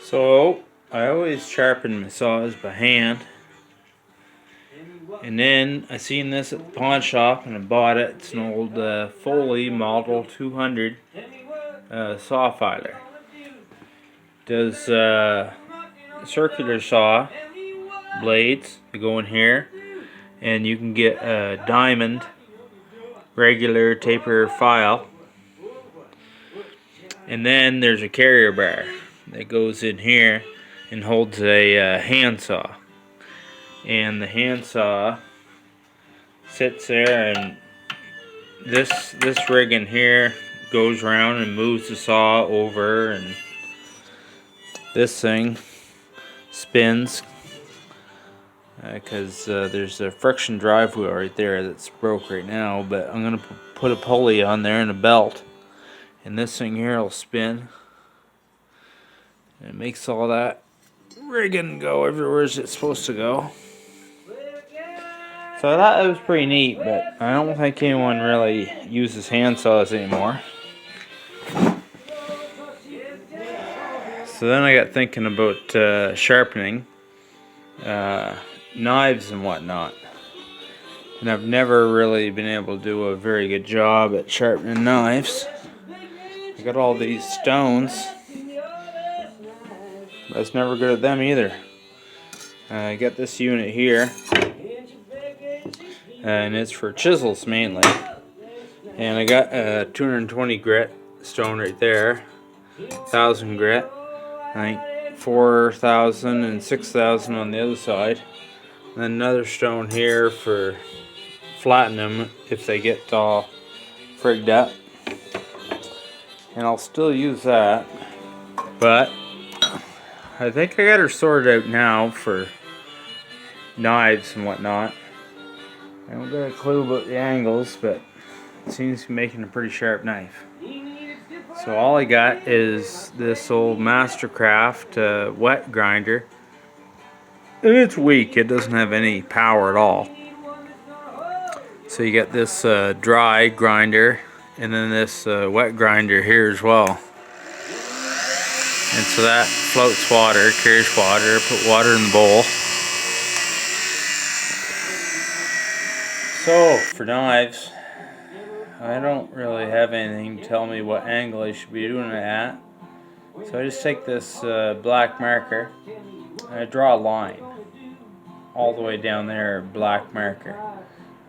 So I always sharpen my saws by hand, and then I seen this at the pawn shop and I bought it. It's an old Foley Model 200 saw filer. Does circular saw blades that go in here, and you can get a diamond regular taper file, and then there's a carrier bar that goes in here and holds a handsaw, and the handsaw sits there, and this rig in here goes around and moves the saw over, and this thing spins because there's a friction drive wheel right there that's broke right now, but I'm gonna put a pulley on there and a belt, and this thing here will spin, and it makes all that rigging go everywhere it's supposed to go. So I thought that was pretty neat, but I don't think anyone really uses handsaws anymore. So then I got thinking about sharpening knives and whatnot, and I've never really been able to do a very good job at sharpening knives. I got all these stones, but I was never good at them either. I got this unit here, and it's for chisels mainly, and I got a 220 grit stone right there, 1000 grit, I think 4000 and 6000 on the other side, and then another stone here for flattening them if they get all frigged up, and I'll still use that, but I think I got her sorted out now for knives and whatnot. I don't got a clue about the angles, but it seems to be making a pretty sharp knife. So all I got is this old Mastercraft wet grinder, and it's weak. It doesn't have any power at all. So you got this dry grinder, and then this wet grinder here as well. And so that floats water, carries water, put water in the bowl. So for knives, I don't really have anything to tell me what angle I should be doing it at. So I just take this black marker and I draw a line all the way down there, black marker.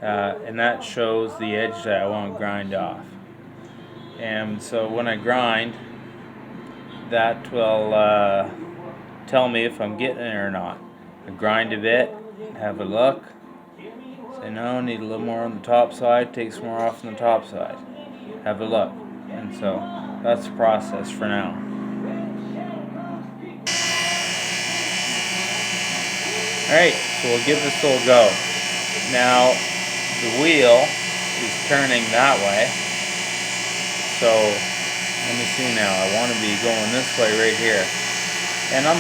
And that shows the edge that I want to grind off. And so when I grind, that will tell me if I'm getting it or not. I grind a bit, have a look, say no, need a little more on the top side, take some more off on the top side, have a look. And so that's the process for now. Alright, so we'll give this a little go. Now the wheel is turning that way, so let me see now. I want to be going this way right here. And I'm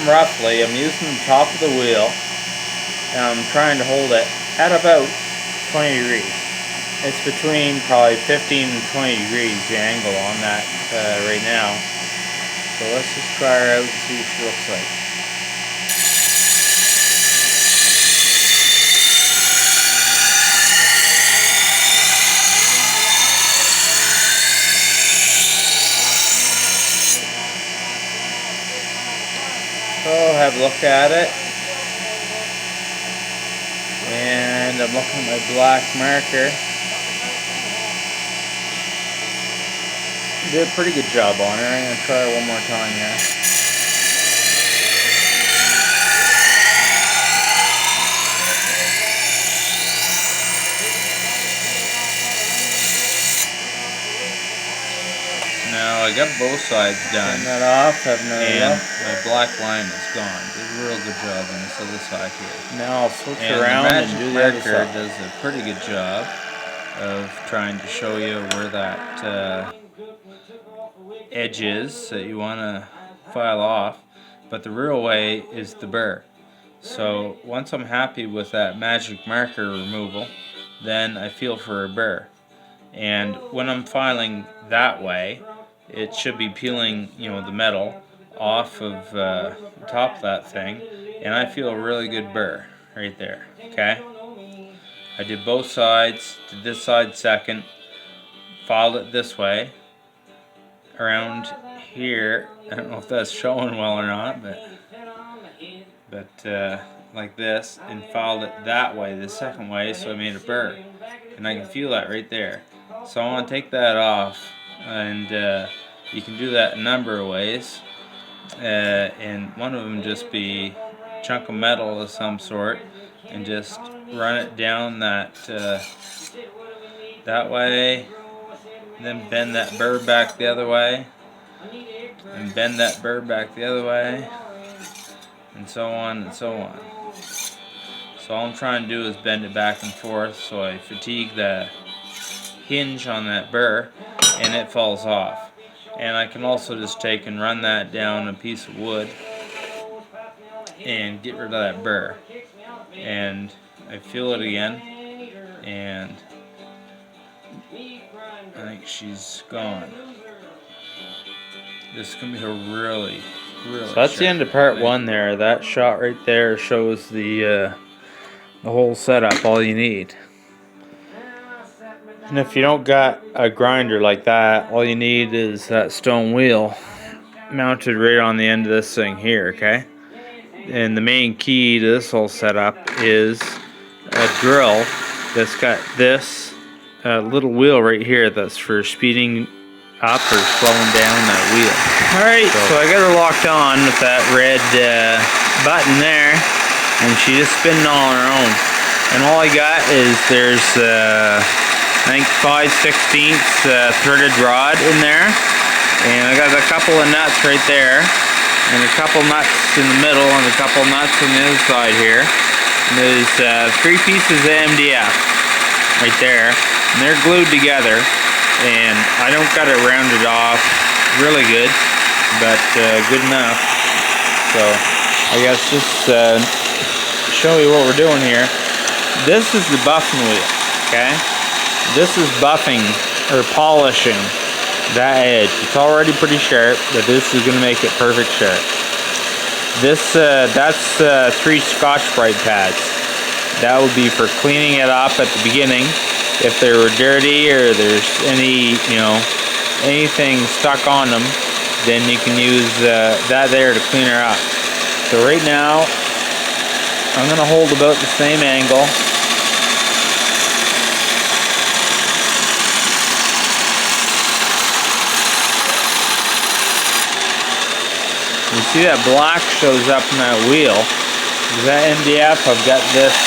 using the top of the wheel, and I'm trying to hold it at about 20 degrees. It's between probably 15 and 20 degrees, the angle on that right now. So let's just try her out and see what she looks like. So have a look at it, and I'm looking at my black marker. Did a pretty good job on her. I'm going to try her one more time here. Now I got both sides done. Turn that off, have another look. My black line is gone. Did a real good job on this other side here. Now I'll switch around and do the other side. Does a pretty good job of trying to show you where that edge is that you want to file off, but the real way is the burr. So once I'm happy with that magic marker removal, then I feel for a burr. And when I'm filing that way, it should be peeling, the metal off of top of that thing, and I feel a really good burr right there. Okay, I did both sides, did this side second, filed it this way around here. I don't know if that's showing well or not, but like this, and filed it that way, the second way, so I made a burr, and I can feel that right there. So I want to take that off, and you can do that a number of ways, and one of them just be a chunk of metal of some sort, and just run it down that that way, then bend that burr back the other way, and bend that burr back the other way, and so on and so on. So all I'm trying to do is bend it back and forth so I fatigue the hinge on that burr and it falls off. And I can also just take and run that down a piece of wood and get rid of that burr. And I feel it again, and I think she's gone. This is going to be a really So that's the end of part one there. That shot right there shows the whole setup, all you need. And if you don't got a grinder like that, all you need is that stone wheel mounted right on the end of this thing here, okay? And the main key to this whole setup is a drill that's got this little wheel right here that's for speeding up or slowing down that wheel. Alright, so I got her locked on with that red button there, and she's just spinning all on her own. And all I got is there's I think 5/16 threaded rod in there, and I got a couple of nuts right there, and a couple nuts in the middle, and a couple nuts on the other side here. And there's 3 pieces of MDF right there, and they're glued together. And I don't got it rounded off really good, but good enough. So I guess just show you what we're doing here. This is the buffing wheel, okay? This is buffing or polishing that edge. It's already pretty sharp, but this is going to make it perfect sharp. This that's 3 Scotch-Brite pads. That would be for cleaning it up at the beginning. If they were dirty or there's any, anything stuck on them, then you can use that there to clean her up. So right now, I'm going to hold about the same angle. You see that black shows up in that wheel. That MDF, I've got this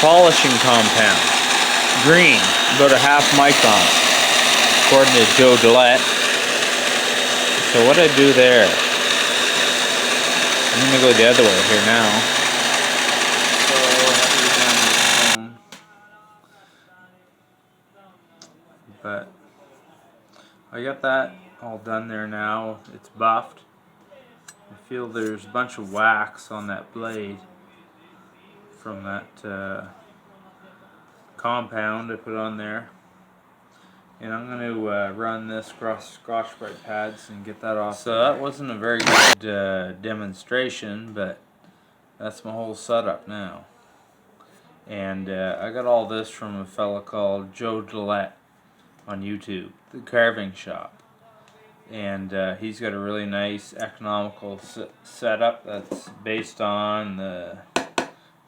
polishing compound, green, about a half micron, according to Joe Gillette. So what I do there, I'm going to go the other way here now. But I got that all done there now. It's buffed. I feel there's a bunch of wax on that blade from that compound I put on there, and I'm going to run this across Scotch-Brite pads and get that off. So that wasn't a very good demonstration, but that's my whole setup now. And I got all this from a fella called Joe Gillette on YouTube, the carving shop, and he's got a really nice economical setup that's based on the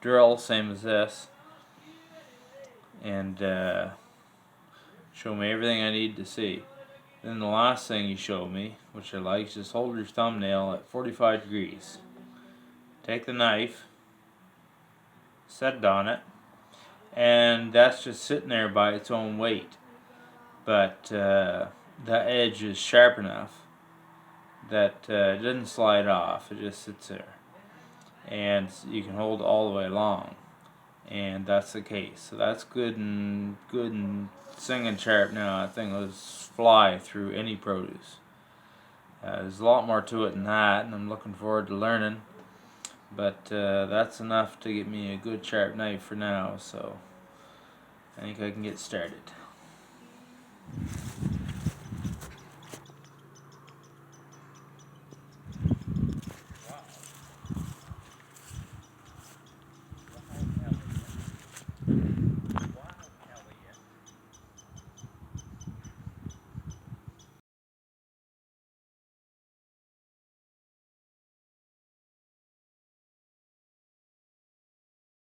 drill, same as this, and show me everything I need to see. Then the last thing he showed me, which I like, is just hold your thumbnail at 45 degrees. Take the knife, set it on it, and that's just sitting there by its own weight. But that edge is sharp enough that it doesn't slide off, it just sits there. And you can hold it all the way along, and that's the case. So that's good and singing sharp now. That thing will fly through any produce. There's a lot more to it than that, and I'm looking forward to learning. But that's enough to get me a good sharp knife for now, so I think I can get started.